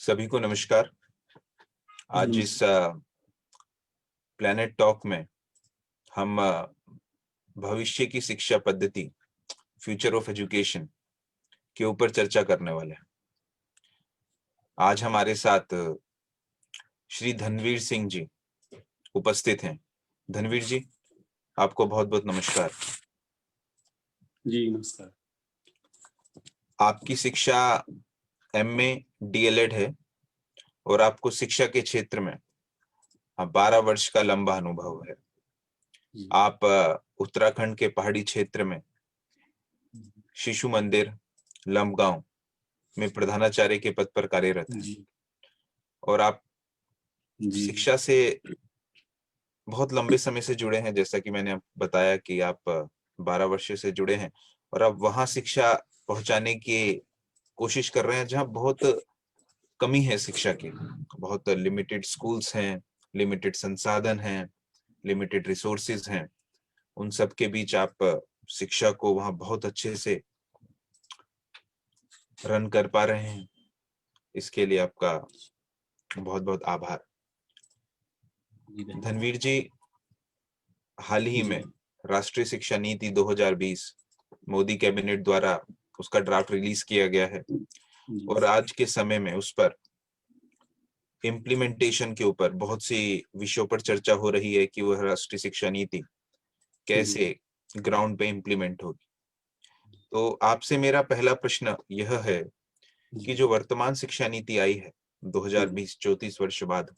सभी को नमस्कार। आज इस प्लैनेट टॉक में हम भविष्य की शिक्षा पद्धति, फ्यूचर ऑफ एजुकेशन के ऊपर चर्चा करने वाले हैं। आज हमारे साथ श्री धनवीर सिंह जी उपस्थित हैं। धनवीर जी, आपको बहुत बहुत नमस्कार। जी नमस्कार। आपकी शिक्षा MA DLED है और आपको शिक्षा के क्षेत्र में 12 वर्ष का लंबा अनुभव है। आप उत्तराखंड के पहाड़ी क्षेत्र में शिशु मंदिर लंबगांव में प्रधानाचार्य के पद पर कार्यरत हैं और आप शिक्षा से बहुत लंबे समय से जुड़े हैं। जैसा कि मैंने बताया कि आप 12 वर्ष से जुड़े हैं और आप वहां शिक्षा पहुंचाने की कोशिश कर रहे हैं जहां बहुत कमी है शिक्षा की। बहुत लिमिटेड स्कूल्स हैं, लिमिटेड संसाधन हैं, लिमिटेड रिसोर्सेज हैं। उन सब के बीच आप शिक्षा को वहां बहुत अच्छे से रन कर पा रहे हैं। इसके लिए आपका बहुत बहुत आभार। धनवीर जी, हाल ही में राष्ट्रीय शिक्षा नीति 2020 मोदी कैबिनेट द्वारा उसका ड्राफ्ट रिलीज किया गया है और आज के समय में उस पर इम्प्लीमेंटेशन के ऊपर बहुत सी विषयों पर चर्चा हो रही है कि वह राष्ट्रीय शिक्षा नीति कैसे ग्राउंड पे इम्प्लीमेंट होगी। तो आपसे मेरा पहला प्रश्न यह है कि जो वर्तमान शिक्षा नीति आई है 2020 34 वर्ष बाद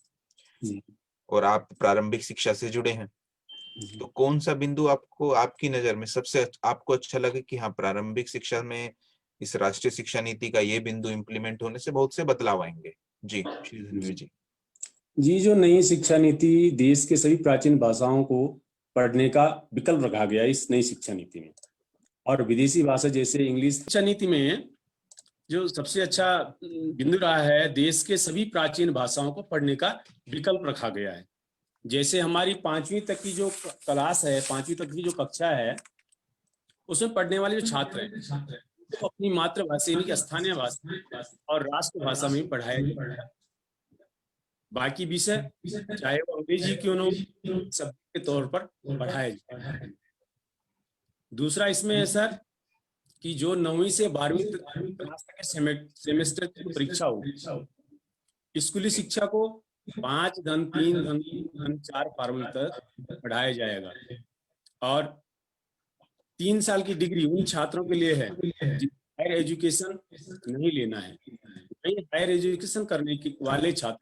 और आप प्रारंभिक शिक्षा से जुड़े हैं, तो कौन सा बिंदु आपको आपकी नजर में सबसे आपको अच्छा लगे कि हाँ, प्रारंभिक शिक्षा में इस राष्ट्रीय शिक्षा नीति का ये बिंदु इम्प्लीमेंट होने से बहुत से बदलाव आएंगे? जी श्री धनवीर जी। जी, जो नई शिक्षा नीति देश के सभी प्राचीन भाषाओं को पढ़ने का विकल्प रखा गया इस नई शिक्षा नीति में, और विदेशी भाषा जैसे इंग्लिश। शिक्षा नीति में जो सबसे अच्छा बिंदु रहा है, देश के सभी प्राचीन भाषाओं को पढ़ने का विकल्प रखा गया है। जैसे हमारी 5वीं तक की जो क्लास है, 5वीं तक की जो कक्षा है, उसमें पढ़ने वाले जो छात्र हैं वो अपनी मातृभाषा यानी कि स्थानीय भाषा और राष्ट्रभाषा में पढ़ाया जाए। बाकी विषय चाहे वो अंग्रेजी क्यों न हो, शब्द के तौर पर पढ़ाया जाए। दूसरा इसमें है सर कि जो 9वीं से 12वीं क्लास तक के सेमेस्टर की परीक्षा होगी, स्कूली शिक्षा को 5 घन 3 घन 4 फॉर्मूले तक पढ़ाया जाएगा और 3 साल की डिग्री उन छात्रों के लिए है हायर एजुकेशन नहीं लेना है। हायर एजुकेशन करने के वाले छात्र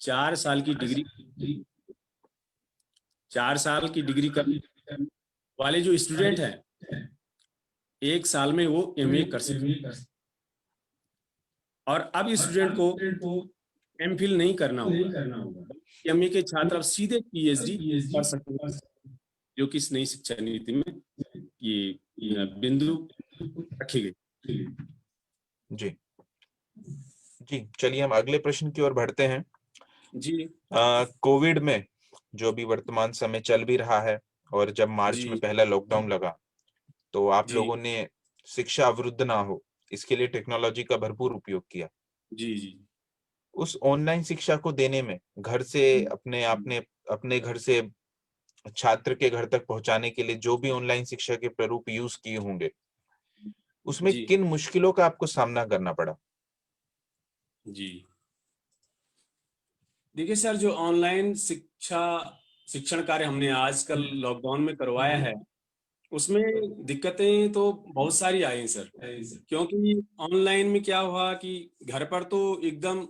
4 साल की डिग्री करने वाले जो स्टूडेंट हैं 1 साल में वो MA कर सकते। और अब स्टूडेंट को MPhil नहीं करना होगा, MA के छात्र अब सीधे PhD कर सकते हैं, जो कि इस नई शिक्षा नीति में ये बिंदु रखी गई। जी जी, चलिए हम अगले प्रश्न की ओर बढ़ते हैं। जी, कोविड में जो भी वर्तमान समय चल भी रहा है और जब मार्च में पहला लॉकडाउन लगा तो आप लोगों ने शिक्षा अवरुद्ध ना हो इसके लिए टेक्नोलॉजी का भरपूर उपयोग किया। जी। उस ऑनलाइन शिक्षा को देने में घर से अपने घर से छात्र के घर तक पहुंचाने के लिए जो भी ऑनलाइन शिक्षा के प्रारूप यूज किए होंगे, उसमें किन मुश्किलों का आपको सामना करना पड़ा? जी, देखिए सर, जो ऑनलाइन शिक्षण कार्य हमने आजकल लॉकडाउन में करवाया है, उसमें दिक्कतें तो बहुत सारी आई सर। क्योंकि ऑनलाइन में क्या हुआ कि घर पर तो एकदम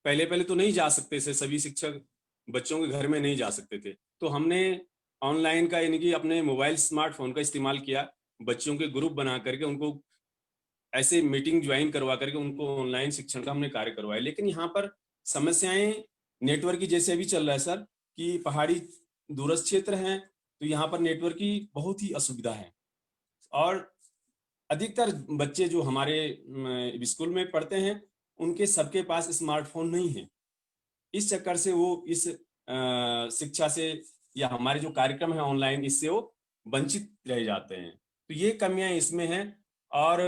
पहले तो नहीं जा सकते थे, सभी शिक्षक बच्चों के घर में नहीं जा सकते थे, तो हमने ऑनलाइन का यानी कि अपने मोबाइल स्मार्टफोन का इस्तेमाल किया, बच्चों के ग्रुप बना करके उनको ऐसे मीटिंग ज्वाइन करवा करके उनको ऑनलाइन शिक्षण का हमने कार्य करवाया। लेकिन यहाँ पर समस्याएं नेटवर्क की जैसे अभी चल रहा है सर कि पहाड़ी दूरस्थ क्षेत्र हैं, तो यहाँ पर नेटवर्क की बहुत ही असुविधा है और अधिकतर बच्चे जो हमारे स्कूल में पढ़ते हैं उनके सबके पास स्मार्टफोन नहीं है। इस चक्कर से वो इस शिक्षा से या हमारे जो कार्यक्रम है ऑनलाइन, इससे वो वंचित रह जाते हैं। तो ये कमियां इसमें हैं। और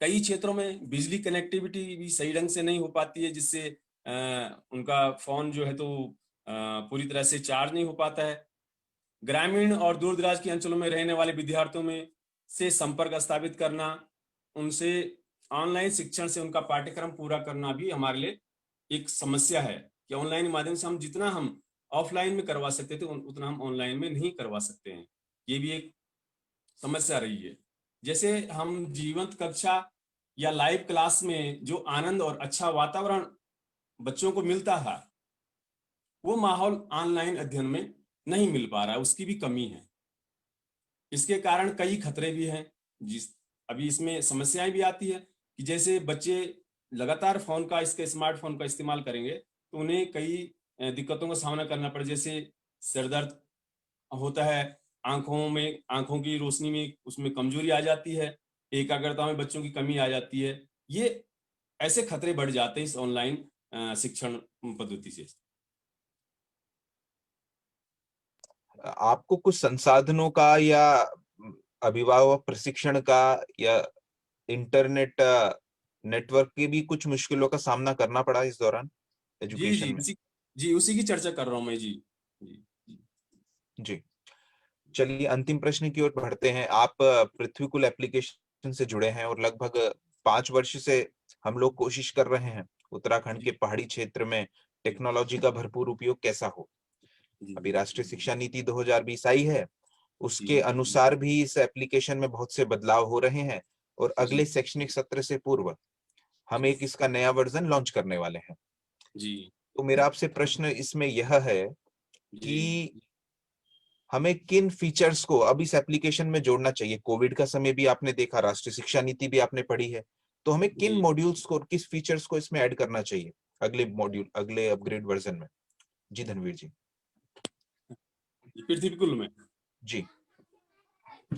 कई क्षेत्रों में बिजली कनेक्टिविटी भी सही ढंग से नहीं हो पाती है, जिससे उनका फोन जो है तो पूरी तरह से चार्ज नहीं हो पाता है। ग्रामीण और दूर दराज के अंचलों में रहने वाले विद्यार्थियों में से संपर्क स्थापित करना, उनसे ऑनलाइन शिक्षण से उनका पाठ्यक्रम पूरा करना भी हमारे लिए एक समस्या है कि ऑनलाइन माध्यम से हम जितना हम ऑफलाइन में करवा सकते थे उतना हम ऑनलाइन में नहीं करवा सकते हैं। ये भी एक समस्या रही है। जैसे हम जीवंत कक्षा या लाइव क्लास में जो आनंद और अच्छा वातावरण बच्चों को मिलता था, वो माहौल ऑनलाइन अध्ययन में नहीं मिल पा रहा है, उसकी भी कमी है। इसके कारण कई खतरे भी हैं। जिस अभी इसमें समस्याएं भी आती है कि जैसे बच्चे लगातार स्मार्टफोन का इस्तेमाल करेंगे तो उन्हें कई दिक्कतों का सामना करना पड़े, जैसे सिर दर्द होता है, आंखों की रोशनी में उसमें कमजोरी आ जाती है, एकाग्रता में बच्चों की कमी आ जाती है। ये ऐसे खतरे बढ़ जाते हैं इस ऑनलाइन शिक्षण पद्धति से। आपको कुछ संसाधनों का या अभिभावक प्रशिक्षण का या इंटरनेट नेटवर्क की भी कुछ मुश्किलों का सामना करना पड़ा इस दौरान जी एजुकेशन जी में? उसी की चर्चा कर रहा हूँ मैं। जी जी जी जी, चलिए अंतिम प्रश्न की ओर बढ़ते हैं। आप पृथ्वीकुल एप्लीकेशन से जुड़े हैं और लगभग 5 वर्ष से हम लोग कोशिश कर रहे हैं उत्तराखंड के जी पहाड़ी क्षेत्र में टेक्नोलॉजी का भरपूर उपयोग कैसा हो। जी अभी राष्ट्रीय शिक्षा नीति 2020 आई है, उसके जी अनुसार भी इस एप्लीकेशन में बहुत से बदलाव हो रहे हैं और जी अगले शैक्षणिक सत्र से पूर्व हम एक इसका नया वर्जन लॉन्च करने वाले हैं। जी तो मेरा आपसे प्रश्न इसमें यह है जी कि हमें किन फीचर्स को अब इस एप्लीकेशन में जोड़ना चाहिए? कोविड का समय भी आपने देखा, राष्ट्रीय शिक्षा नीति भी आपने पढ़ी है, तो हमें किन जी मॉड्यूल्स को और किस फीचर्स को इसमें ऐड करना चाहिए अगले अपग्रेड वर्जन में? जी धनवीर जी। पृथ्वीकुल में। जी,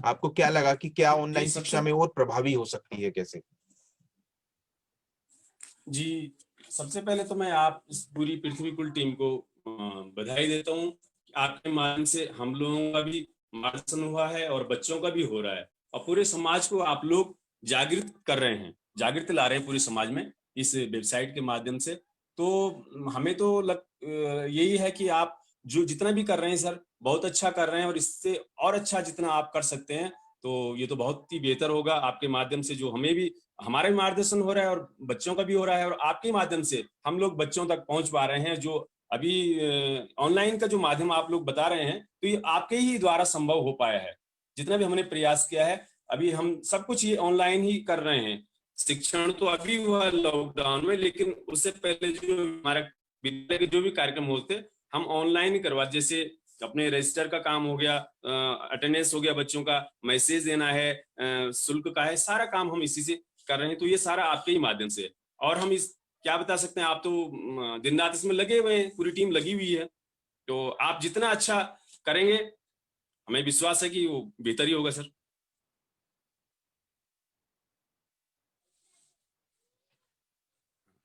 आपको क्या लगा कि क्या जी ऑनलाइन सबसे शिक्षा में और प्रभावी हो सकती है, कैसे? जी सबसे पहले तो मैं आप इस पूरी पृथ्वीकुल टीम को बधाई देता हूँ कि आपके माध्यम से हम लोगों का भी मार्गदर्शन हुआ है और बच्चों का भी हो रहा है, और पूरे समाज को आप लोग जागृत कर रहे हैं, जागृत ला रहे हैं पूरे समाज में इस वेबसाइट के माध्यम से। तो हमें तो यही है कि आप जो जितना भी कर रहे हैं सर, बहुत अच्छा कर रहे हैं, और इससे और अच्छा जितना आप कर सकते हैं तो ये तो बहुत ही बेहतर होगा। आपके माध्यम से जो हमारा भी मार्गदर्शन हो रहा है और बच्चों का भी हो रहा है, और आपके माध्यम से हम लोग बच्चों तक पहुंच पा रहे हैं। जो अभी ऑनलाइन का जो माध्यम आप लोग बता रहे हैं, तो ये आपके ही द्वारा संभव हो पाया है। जितना भी हमने प्रयास किया है, अभी हम सब कुछ ये ऑनलाइन ही कर रहे हैं। शिक्षण तो अभी हुआ लॉकडाउन में, लेकिन उससे पहले जो हमारा विद्यालय के जो भी कार्यक्रम होते हम ऑनलाइन ही करवा, जैसे अपने रजिस्टर का काम हो गया, अटेंडेंस हो गया, बच्चों का मैसेज देना है, शुल्क का है, सारा काम हम इसी से कर रहे हैं। तो ये सारा आपके ही माध्यम से। और हम इस क्या बता सकते हैं, आप तो दिन रात इसमें लगे हुए हैं, पूरी टीम लगी हुई है। तो आप जितना अच्छा करेंगे, हमें विश्वास है कि वो बेहतर ही होगा सर।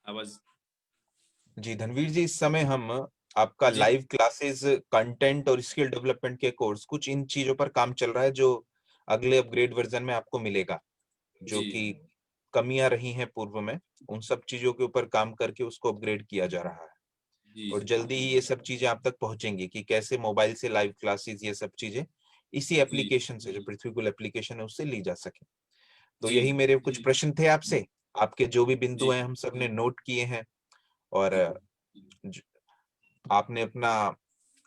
आवाज। जी धनवीर जी, इस समय हम आपका जी लाइव क्लासेस, कंटेंट और स्किल डेवलपमेंट के कोर्स, कुछ इन चीजों पर काम चल रहा है जो अगले अपग्रेड वर्जन में आपको मिलेगा, जो जी कि कमियां रही हैं पूर्व में, उन सब चीजों के ऊपर काम करके उसको अपग्रेड किया जा रहा है। जी और जी जल्दी ही ये सब चीजें आप तक पहुंचेंगी कि कैसे मोबाइल से लाइव क्लासेस, ये सब चीजें इसी जी एप्लीकेशन से, जो पृथ्वीकुल एप्लीकेशन है, उससे ली जा सके। तो जी यही मेरे कुछ प्रश्न थे आपसे। आपके जो भी बिंदु जी हैं हम सब ने नोट किए हैं, और जी ज- आपने अपना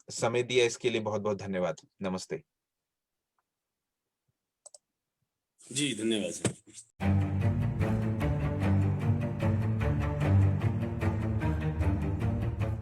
समय दिया, इसके लिए बहुत बहुत धन्यवाद। नमस्ते। जी धन्यवाद सर।